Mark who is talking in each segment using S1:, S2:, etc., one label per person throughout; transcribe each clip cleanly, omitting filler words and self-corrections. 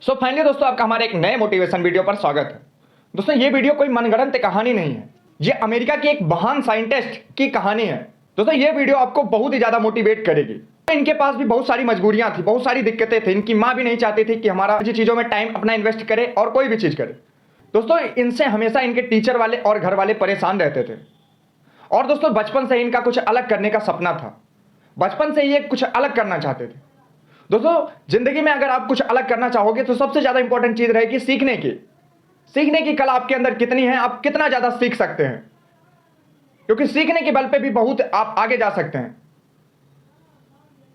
S1: Finally दोस्तों आपका हमारे एक नए मोटिवेशन वीडियो पर स्वागत है। दोस्तों ये वीडियो कोई मनगढ़ंत कहानी नहीं है, ये अमेरिका की एक महान साइंटिस्ट की कहानी है। दोस्तों ये वीडियो आपको बहुत ही ज्यादा मोटिवेट करेगी। इनके पास भी बहुत सारी मजबूरियां थी, बहुत सारी दिक्कतें थी। इनकी माँ भी नहीं चाहती थी कि हमारा ऐसी चीजों में टाइम अपना इन्वेस्ट करे और कोई भी चीज करे। दोस्तों इनसे हमेशा इनके टीचर वाले और घर वाले परेशान रहते थे। और दोस्तों बचपन से इनका कुछ अलग करने का सपना था, बचपन से ये कुछ अलग करना चाहते थे। दोस्तों जिंदगी में अगर आप कुछ अलग करना चाहोगे तो सबसे ज्यादा इंपॉर्टेंट चीज रहेगी सीखने की कला आपके अंदर कितनी है, आप कितना ज्यादा सीख सकते हैं, क्योंकि सीखने के बल पे भी बहुत आप आगे जा सकते हैं।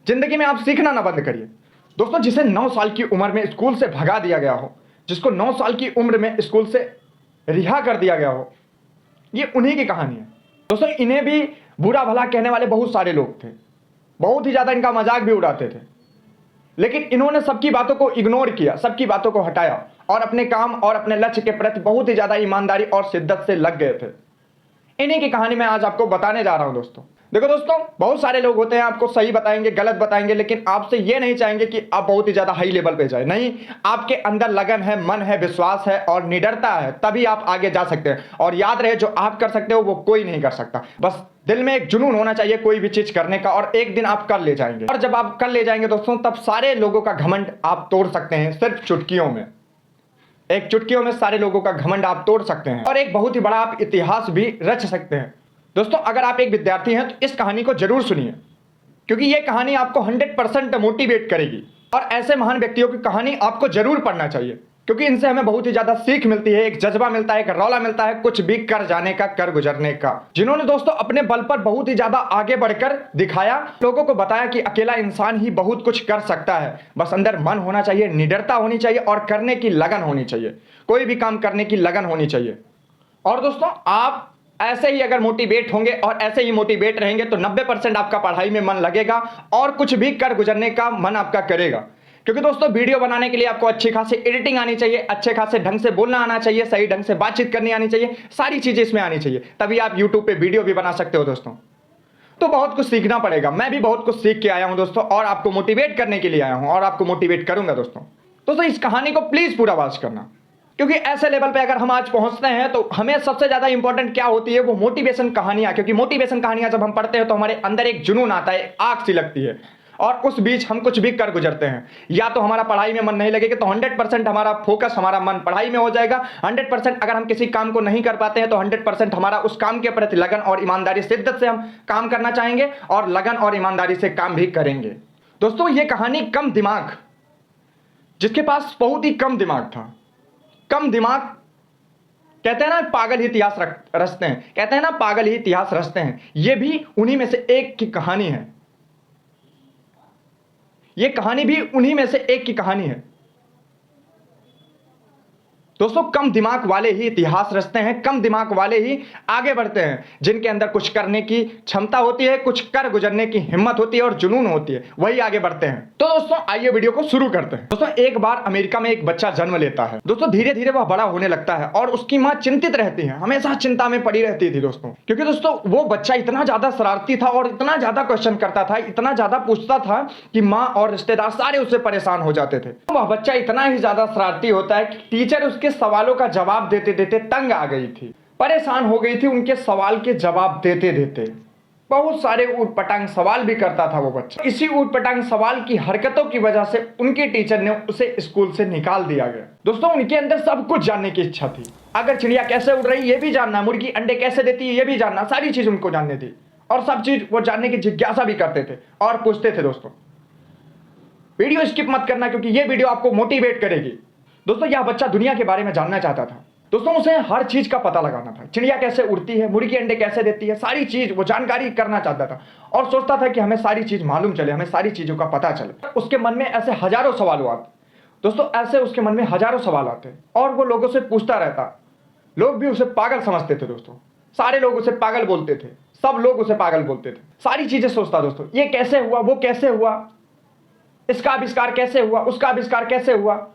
S1: जिंदगी में आप सीखना ना बंद करिए। दोस्तों जिसे 9 साल की उम्र में स्कूल से भगा दिया गया हो, जिसको 9 साल की उम्र में स्कूल से रिहा कर दिया गया हो, ये उन्हीं की कहानी है। दोस्तों इन्हें भी बुरा भला कहने वाले बहुत सारे लोग थे, बहुत ही ज्यादा इनका मजाक भी उड़ाते थे, लेकिन इन्होंने सबकी बातों को इग्नोर किया, सबकी बातों को हटाया और अपने काम और अपने लक्ष्य के प्रति बहुत ही ज्यादा ईमानदारी और शिद्दत से लग गए थे। इन्हीं की कहानी मैं आज आपको बताने जा रहा हूं। दोस्तों देखो दोस्तों, बहुत सारे लोग होते हैं आपको सही बताएंगे, गलत बताएंगे, लेकिन आपसे ये नहीं चाहेंगे कि आप बहुत ही ज्यादा हाई लेवल पे जाए। नहीं, आपके अंदर लगन है, मन है, विश्वास है और निडरता है, तभी आप आगे जा सकते हैं। और याद रहे, जो आप कर सकते हो वो कोई नहीं कर सकता। बस दिल में एक जुनून होना चाहिए कोई भी चीज करने का, और एक दिन आप कर ले जाएंगे। और जब आप कर ले जाएंगे दोस्तों, तब सारे लोगों का घमंड आप तोड़ सकते हैं। सिर्फ चुटकियों में, एक चुटकियों में सारे लोगों का घमंड आप तोड़ सकते हैं और एक बहुत ही बड़ा आप इतिहास भी रच सकते हैं। दोस्तों अगर आप एक विद्यार्थी हैं तो इस कहानी को जरूर सुनिए, क्योंकि यह कहानी आपको 100% मोटिवेट करेगी। और ऐसे महान व्यक्तियों की कहानी आपको जरूर पढ़ना चाहिए, क्योंकि इनसे हमें बहुत ही ज्यादा सीख मिलती है, एक जज्बा मिलता है, एक रौला मिलता है, कुछ भी कर जाने का, कर गुजरने का। जिन्होंने दोस्तों अपने बल पर बहुत ही ज्यादा आगे बढ़कर दिखाया, लोगों को बताया कि अकेला इंसान ही बहुत कुछ कर सकता है। बस अंदर मन होना चाहिए, निडरता होनी चाहिए और करने की लगन होनी चाहिए। कोई भी काम करने की लगन होनी चाहिए। और दोस्तों आप ऐसे ही अगर मोटिवेट होंगे और ऐसे ही मोटिवेट रहेंगे तो 90% आपका पढ़ाई में मन लगेगा और कुछ भी कर गुजरने का मन आपका करेगा। क्योंकि दोस्तों वीडियो बनाने के लिए आपको अच्छी खासी एडिटिंग आनी चाहिए, अच्छे खासे ढंग से बोलना आना चाहिए, सही ढंग से बातचीत करनी आनी चाहिए, सारी चीजें इसमें आनी चाहिए, तभी आप यूट्यूब पे वीडियो भी बना सकते हो। दोस्तों तो बहुत कुछ सीखना पड़ेगा। मैं भी बहुत कुछ सीख के आया हूं दोस्तों, और आपको मोटिवेट करने के लिए आया हूं और आपको मोटिवेट करूंगा। दोस्तों इस कहानी को प्लीज पूरा वॉच करना, क्योंकि ऐसे लेवल पे अगर हम आज पहुंचते हैं तो हमें सबसे ज्यादा इंपॉर्टेंट क्या होती है, वो मोटिवेशन कहानियां। क्योंकि मोटिवेशन कहानियां जब हम पढ़ते हैं तो हमारे अंदर एक जुनून आता है, आग सी लगती है, और उस बीच हम कुछ भी कर गुजरते हैं। या तो हमारा पढ़ाई में मन नहीं लगेगा तो 100% हमारा फोकस, हमारा मन पढ़ाई में हो जाएगा। 100% अगर हम किसी काम को नहीं कर पाते हैं तो 100% हमारा उस काम के प्रति लगन और ईमानदारी, शिद्दत से हम काम करना चाहेंगे और लगन और ईमानदारी से काम भी करेंगे। दोस्तों ये कहानी कम दिमाग, जिसके पास बहुत ही कम दिमाग था, कम दिमाग, कहते हैं ना पागल ही इतिहास रचते हैं, कहते हैं ना पागल ही इतिहास रचते हैं, ये भी उन्हीं में से एक की कहानी है। ये कहानी भी उन्हीं में से एक की कहानी है। दोस्तों कम दिमाग वाले ही इतिहास रचते हैं, कम दिमाग वाले ही आगे बढ़ते हैं, जिनके अंदर कुछ करने की क्षमता होती है, कुछ कर गुजरने की हिम्मत होती है और जुनून होती है, वही आगे बढ़ते हैं। तो दोस्तों आइए वीडियो को शुरू करते हैं। दोस्तों एक बार अमेरिका में एक बच्चा जन्म लेता है। दोस्तों धीरे धीरे वह बड़ा होने लगता है और उसकी माँ चिंतित रहती है, हमेशा चिंता में पड़ी रहती थी दोस्तों, क्योंकि दोस्तों वो बच्चा इतना ज्यादा शरारती था और इतना ज्यादा क्वेश्चन करता था, इतना ज्यादा पूछता था कि माँ और रिश्तेदार सारे उससे परेशान हो जाते थे। वह बच्चा इतना ही ज्यादा शरारती होता है कि टीचर उसके सवालों का जवाब देते देते तंग आ गई थी, परेशान हो गई थी उनके सवाल के जवाब देते देते। बहुत सारे ऊटपटांग सवाल भी करता था वो बच्चा। इसी ऊटपटांग सवाल की हरकतों की वजह से उनके टीचर ने उसे स्कूल से निकाल दिया गया। दोस्तों उनके अंदर सब कुछ जानने की इच्छा थी। अगर चिड़िया कैसे उड़ रही है ये भी जानना, मुर्गी अंडे कैसे देती है ये भी जानना, सारी चीज उनको जाननी थी और सब चीज वो जानने की जिज्ञासा भी करते थे और पूछते थे। दोस्तों वीडियो स्किप मत करना, क्योंकि ये वीडियो आपको मोटिवेट करेगी। दोस्तों यह बच्चा दुनिया के बारे में जानना चाहता था। दोस्तों उसे हर चीज का पता लगाना था, चिड़िया कैसे उड़ती है, मुर्गी अंडे कैसे देती है, सारी चीज वो जानकारी करना चाहता था और सोचता था कि हमें सारी चीज मालूम चले, हमें सारी चीजों का पता चले। उसके मन में ऐसे हजारों सवाल आते। दोस्तों ऐसे उसके मन में हजारों सवाल आते और वो लोगों से पूछता रहता। लोग भी उसे पागल समझते थे दोस्तों, सारे लोग उसे पागल बोलते थे, सब लोग उसे पागल बोलते थे। सारी चीजें सोचता दोस्तों, ये कैसे हुआ, वो कैसे हुआ, इसका आविष्कार कैसे हुआ, उसका आविष्कार कैसे हुआ,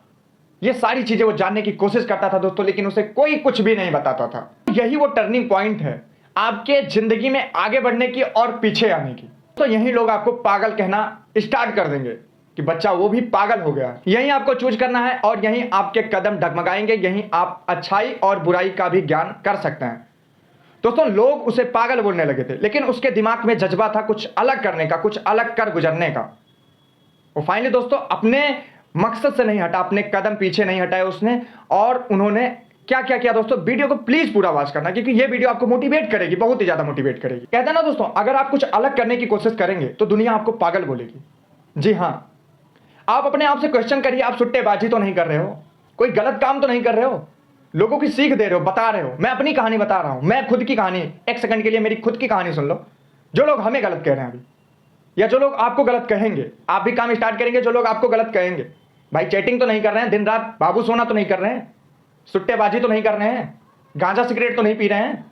S1: ये सारी चीजें वो जानने की कोशिश करता था दोस्तों, लेकिन उसे कोई कुछ भी नहीं बताता था। यही वो टर्निंग पॉइंट है आपके जिंदगी में आगे बढ़ने की और पीछे आने की। तो यही लोग आपको पागल कहना स्टार्ट कर देंगे, कि बच्चा वो भी पागल हो गया। यहीं आपको चूज करना है और यहीं आपके कदम डगमगाएंगे, यहीं आप अच्छाई और बुराई का भी ज्ञान कर सकते हैं। दोस्तों लोग उसे पागल बोलने लगे थे, लेकिन उसके दिमाग में जज्बा था कुछ अलग करने का, कुछ अलग कर गुजरने का। वो फाइनली दोस्तों अपने मकसद से नहीं हटा, अपने कदम पीछे नहीं हटाए उसने। और उन्होंने क्या क्या किया दोस्तों, वीडियो को प्लीज पूरा वॉच करना, क्योंकि ये वीडियो आपको मोटिवेट करेगी, बहुत ही ज्यादा मोटिवेट करेगी। कहते हैं ना दोस्तों, अगर आप कुछ अलग करने की कोशिश करेंगे तो दुनिया आपको पागल बोलेगी। जी हाँ, आप अपने आप से क्वेश्चन करिए, आप सुट्टेबाजी तो नहीं कर रहे हो, कोई गलत काम तो नहीं कर रहे हो, लोगों की सीख दे रहे हो, बता रहे हो। मैं अपनी कहानी बता रहा हूं, मैं खुद की कहानी, एक सेकंड के लिए मेरी खुद की कहानी सुन लो। जो लोग हमें गलत कह रहे हैं अभी, या जो लोग आपको गलत कहेंगे, आप भी काम स्टार्ट करेंगे, जो लोग आपको गलत कहेंगे, भाई चैटिंग तो नहीं कर रहे हैं, दिन रात बाबू सोना तो नहीं कर रहे हैं, सुट्टेबाजी तो नहीं कर रहे हैं, गांजा सिगरेट तो नहीं पी रहे हैं,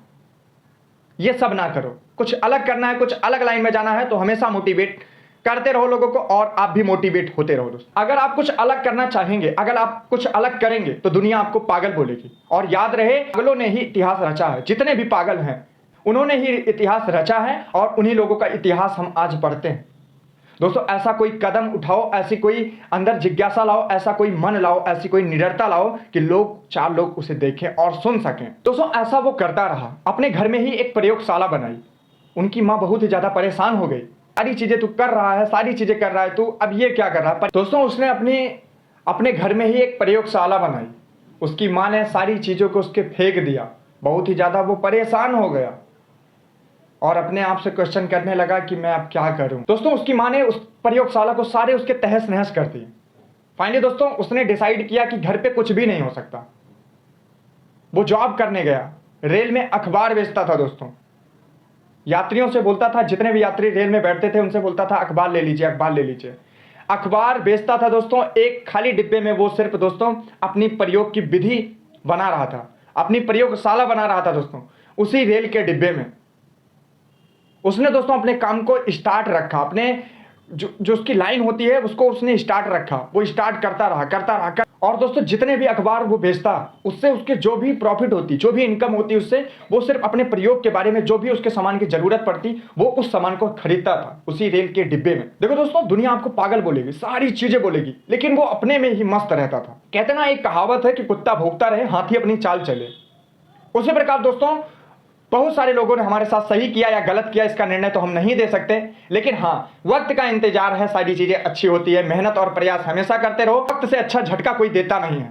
S1: ये सब ना करो। कुछ अलग करना है, कुछ अलग लाइन में जाना है तो हमेशा मोटिवेट करते रहो लोगों को, और आप भी मोटिवेट होते रहो दोस्तों। अगर आप कुछ अलग करना चाहेंगे, अगर आप कुछ अलग करेंगे तो दुनिया आपको पागल बोलेगी। और याद रहे, पागलों ने ही इतिहास रचा है। जितने भी पागल हैं उन्होंने ही इतिहास रचा है, और उन्हीं लोगों का इतिहास हम आज पढ़ते हैं। दोस्तों ऐसा कोई कदम उठाओ, ऐसी कोई अंदर जिज्ञासा लाओ, ऐसा कोई मन लाओ, ऐसी कोई निडरता लाओ कि लोग, चार लोग उसे देखें और सुन सकें। दोस्तों ऐसा वो करता रहा, अपने घर में ही एक प्रयोगशाला बनाई। उनकी माँ बहुत ही ज्यादा परेशान हो गई, सारी चीजें तू कर रहा है, सारी चीजें कर रहा है तू, अब ये क्या कर रहा है। दोस्तों उसने अपने घर में ही एक प्रयोगशाला बनाई। उसकी माँ ने सारी चीजों को उसके फेंक दिया, बहुत ही ज्यादा वो परेशान हो गया और अपने आप से क्वेश्चन करने लगा कि मैं अब क्या करूं। दोस्तों उसकी माँ ने उस प्रयोगशाला को सारे उसके तहस नहस कर दिए। फाइनली दोस्तों उसने डिसाइड किया कि घर पे कुछ भी नहीं हो सकता। वो जॉब करने गया, रेल में अखबार बेचता था दोस्तों। यात्रियों से बोलता था, जितने भी यात्री रेल में बैठते थे उनसे बोलता था अखबार ले लीजिए, अखबार ले लीजिए। अखबार बेचता था दोस्तों। एक खाली डिब्बे में वो सिर्फ दोस्तों अपनी प्रयोग की विधि बना रहा था, अपनी प्रयोगशाला बना रहा था दोस्तों, उसी रेल के डिब्बे में। उसने दोस्तों अपने काम को स्टार्ट रखा, अपने जो उसकी लाइन होती है उसको उसने स्टार्ट रखा। वो स्टार्ट करता रहा। और दोस्तों जितने भी अखबार वो बेचता, उससे उसके जो भी प्रॉफिट होती, जो भी इनकम होती उससे, वो सिर्फ अपने प्रयोग के बारे में, जो भी उसके सामान की जरूरत पड़ती वो उस सामान को खरीदता था उसी रेल के डिब्बे में। देखो दोस्तों दुनिया आपको पागल बोलेगी, सारी चीजें बोलेगी, लेकिन वो अपने में ही मस्त रहता था। कहते ना एक कहावत है कि कुत्ता भौंकता रहे, हाथी अपनी चाल चले। उसी प्रकार दोस्तों बहुत सारे लोगों ने हमारे साथ सही किया या गलत किया, इसका निर्णय तो हम नहीं दे सकते, लेकिन हाँ वक्त का इंतजार है, सारी चीजें अच्छी होती है। मेहनत और प्रयास हमेशा करते रहो, वक्त से अच्छा झटका कोई देता नहीं है।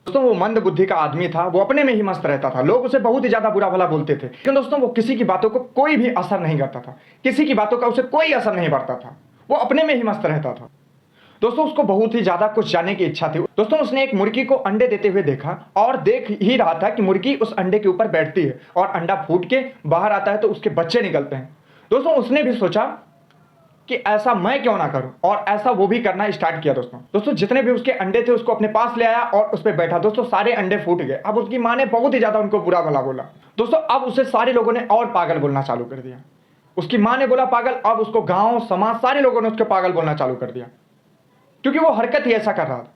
S1: दोस्तों वो मंद बुद्धि का आदमी था, वो अपने में ही मस्त रहता था। लोग उसे बहुत ही ज्यादा बुरा भला बोलते थे, लेकिन दोस्तों वो किसी की बातों को कोई भी असर नहीं करता था, किसी की बातों का उसे कोई असर नहीं पड़ता था, वो अपने में ही मस्त रहता था। दोस्तों उसको बहुत ही ज्यादा कुछ जानने की इच्छा थी। दोस्तों उसने एक मुर्गी को अंडे देते हुए देखा और देख ही रहा था कि मुर्गी उस अंडे के ऊपर बैठती है और अंडा फूट के बाहर आता है तो उसके बच्चे निकलते हैं। दोस्तों उसने भी सोचा कि ऐसा मैं क्यों ना करूं, और ऐसा वो भी करना स्टार्ट किया। दोस्तों जितने भी उसके अंडे थे उसको अपने पास ले आया और उस पर बैठा। दोस्तों सारे अंडे फूट गए। अब उसकी माँ ने बहुत ही ज्यादा उनको बुरा भला बोला। दोस्तों अब उसे सारे लोगों ने और पागल बोलना चालू कर दिया। उसकी माँ ने बोला पागल, अब उसको गांव समाज सारे लोगों ने उसके पागल बोलना चालू कर दिया, क्योंकि वो हरकत ही ऐसा कर रहा था।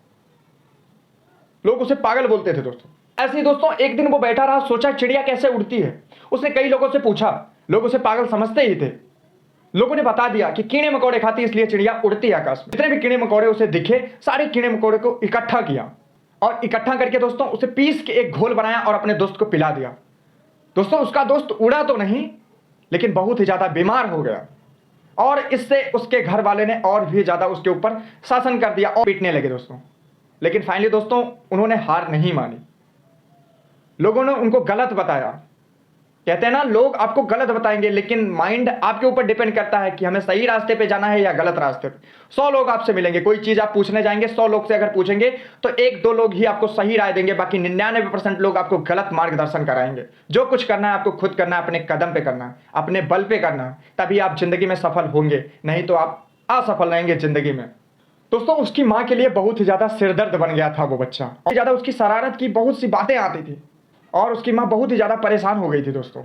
S1: लोग उसे पागल बोलते थे। दोस्तों ऐसे ही दोस्तों एक दिन वो बैठा रहा, सोचा चिड़िया कैसे उड़ती है। उसने कई लोगों से पूछा, लोग उसे पागल समझते ही थे। लोगों ने बता दिया कि कीड़े मकोड़े खाती इसलिए चिड़िया उड़ती है आकाश में। जितने भी कीड़े मकोड़े उसे दिखे, सारे कीड़े मकोड़े को इकट्ठा किया और इकट्ठा करके दोस्तों उसे पीस के एक घोल बनाया और अपने दोस्त को पिला दिया। दोस्तों उसका दोस्त उड़ा तो नहीं, लेकिन बहुत ही ज्यादा बीमार हो गया और इससे उसके घर वाले ने और भी ज्यादा उसके ऊपर शासन कर दिया और पीटने लगे दोस्तों। लेकिन फाइनली दोस्तों उन्होंने हार नहीं मानी। लोगों ने उनको गलत बताया। कहते हैं ना, लोग आपको गलत बताएंगे, लेकिन माइंड आपके ऊपर डिपेंड करता है कि हमें सही रास्ते पे जाना है या गलत रास्ते पे। 100 लोग आपसे मिलेंगे, कोई चीज आप पूछने जाएंगे, 100 लोग से अगर पूछेंगे तो 1-2 लोग ही आपको सही राय देंगे, बाकी 99% लोग आपको गलत मार्गदर्शन कराएंगे। जो कुछ करना है आपको खुद करना है, अपने कदम पे करना है, अपने बल पे करना है, तभी आप जिंदगी में सफल होंगे, नहीं तो आप असफल रहेंगे जिंदगी में। दोस्तों उसकी माँ के लिए बहुत ही ज्यादा सिरदर्द बन गया था वो बच्चा, और ज्यादा उसकी शरारत की बहुत सी बातें आती थी और उसकी माँ बहुत ही ज्यादा परेशान हो गई थी। दोस्तों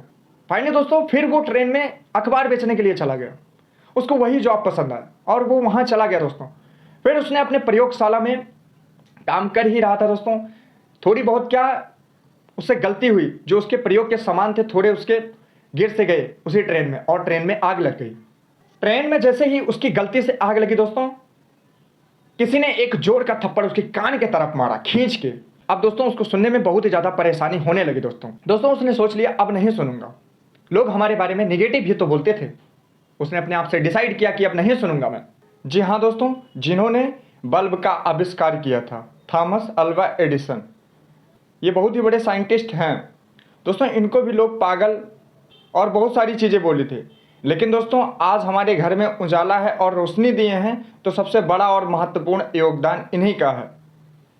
S1: फाइनली दोस्तों फिर वो ट्रेन में अखबार बेचने के लिए चला गया। उसको वही जॉब पसंद आया और वो वहां चला गया। दोस्तों फिर उसने अपने प्रयोगशाला में काम कर ही रहा था। दोस्तों थोड़ी बहुत क्या उससे गलती हुई, जो उसके प्रयोग के सामान थे थोड़े उसके गिर से गए उसी ट्रेन में और ट्रेन में आग लग गई। ट्रेन में जैसे ही उसकी गलती से आग लगी दोस्तों, किसी ने एक जोर का थप्पड़ उसके कान की तरफ मारा खींच के। अब दोस्तों उसको सुनने में बहुत ही ज़्यादा परेशानी होने लगी। दोस्तों उसने सोच लिया अब नहीं सुनूंगा, लोग हमारे बारे में नेगेटिव ही तो बोलते थे। उसने अपने आप से डिसाइड किया कि अब नहीं सुनूंगा मैं। जी हाँ दोस्तों, जिन्होंने बल्ब का आविष्कार किया था, थॉमस अल्वा एडिसन, ये बहुत ही बड़े साइंटिस्ट हैं दोस्तों। इनको भी लोग पागल और बहुत सारी चीज़ें बोली थी, लेकिन दोस्तों आज हमारे घर में उजाला है और रोशनी दिए हैं, तो सबसे बड़ा और महत्वपूर्ण योगदान इन्हीं का है।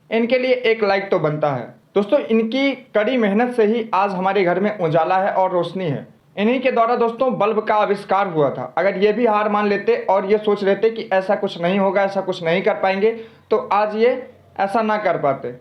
S1: इनके लिए एक लाइक तो बनता है दोस्तों। इनकी कड़ी मेहनत से ही आज हमारे घर में उजाला है और रोशनी है। इन्हीं के द्वारा दोस्तों बल्ब का आविष्कार हुआ था। अगर ये भी हार मान लेते और ये सोच लेते कि ऐसा कुछ नहीं होगा, ऐसा कुछ नहीं कर पाएंगे, तो आज ये ऐसा ना कर पाते।